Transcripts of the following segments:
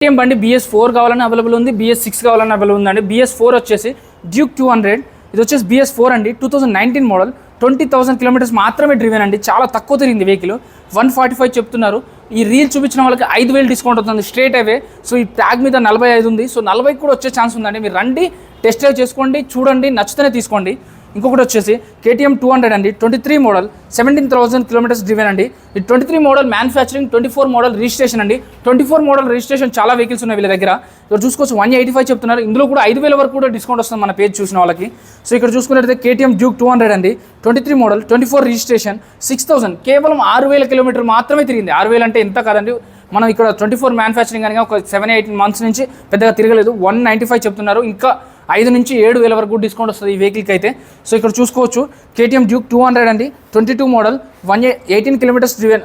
KTM బండి BS4 కావాలని available ఉంది, BS6 కావాలని అవైలబుల్ ఉందండి. BS4 వచ్చేసి డ్యూక్ 200, ఇది వచ్చేసి BS4 అండి. 2019 మోడల్, 20,000 కిలోమీటర్స్ మాత్రమే డ్రివెన్ అండి. చాలా తక్కువ తిరిగింది వెహికల్. 145 చెప్తున్నారు. ఈ రీల్ చూపించిన వాళ్ళకి 5,000 డిస్కౌంట్ అవుతుంది స్ట్రేట్ అవే. సో ఈ ట్యాగ్ మీద 45 ఉంది. సో 40 కూడా వచ్చే ఛాన్స్ ఉందండి. మీరు రండి, టెస్ట్ డ్రైవ్ చేసుకోండి, చూడండి, నచ్చితేనే తీసుకోండి. ఇంకొకటి వచ్చేసి KTM 200 అండి, 23 మోడల్, 17,000 కిలోమీటర్స్ డ్రివెన్ అండి. ఈ 23 మోడల్ మ్యానుఫ్యాక్చరింగ్, 24 మోడల్ రిజిస్ట్రేషన్ అండి. 24 మోడల్ రిజిస్ట్రేషన్ చాలా వెహికల్స్ ఉన్నాయి వీళ్ళ దగ్గర. ఇక్కడ చూసుకోవచ్చు 185 చెప్తున్నారు. ఇందులో కూడా 5,000 వరకు కూడా డిస్కౌంట్ వస్తుంది మన పేజ్ చూసిన వాళ్ళకి. సో ఇక్కడ చూసుకున్నట్లయితే KTM డ్యూక్ 200 అండి, 23 మోడల్, 24 రిజిస్ట్రేషన్, 6,000, కేవలం 6,000 కిలోమీటర్ మాత్రమే తిరిగింది. 6,000 అంటే ఎంత కాదండి. మనం ఇక్కడ 24 మ్యానుఫ్యాక్చరింగ్ అనగా ఒక 7-8 మంత్స్ నుంచి పెద్దగా తిరగలేదు. 195 చెప్తున్నారు. ఇంకా 5,000 నుంచి 7,000 వరకు డిస్కౌంట్ వస్తుంది ఈ వెహికల్కి అయితే. సో ఇక్కడ చూసుకోవచ్చు KTM డ్యూక్ 200 అండి, 22 model, 18 kilometres driven,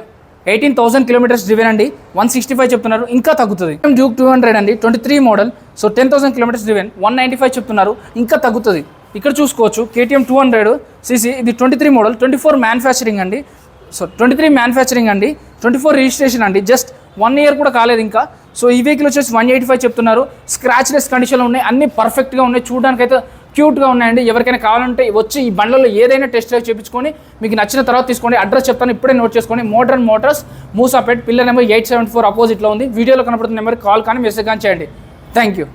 18,000 kilometres driven అండి. 165 చెప్తున్నారు. ఇంకా తగ్గుతుంది. డ్యూక్ 200 అండి, 23 మోడల్, సో 10,000 కిలోమీటర్స్ డ్రివెన్, 195 చెప్తున్నారు. ఇంకా తగ్గుతుంది. ఇక్కడ చూసుకోవచ్చు KTM 200cc, ఇది 23 మోడల్, 24 మ్యానుఫ్యాక్చరింగ్ అండి. సో 23 మ్యానుఫ్యాక్చరింగ్ అండి, 24 రిజిస్ట్రేషన్ అండి. జస్ట్ 1 ఇయర్ కూడా కాలేదు ఇంకా. సో ఈ వెహికల్ వచ్చేసి 185 చెప్తున్నారు. స్క్రాచ్లెస్ కండిషన్లో ఉన్నాయి, అన్ని పర్ఫెక్ట్గా ఉన్నాయి, చూడడానికి అయితే క్యూట్గా ఉన్నాయండి. ఎవరికైనా కావాలంటే వచ్చి ఈ బండ్లలో ఏదైనా టెస్ట్ డ్రైవ్ చేయించుకొని మీకు నచ్చిన తర్వాత తీసుకోండి. అడ్రస్ చెప్తాను, ఇప్పుడే నోట్ చేసుకోండి. Modern Motors, Moosapet, pillar number 874 అపోజిట్లో ఉంది. వీడియోలో కనపడుతున్న నెంబర్కి కాల్ కానీ మెసేజ్ కానీ చేయండి. Thank you.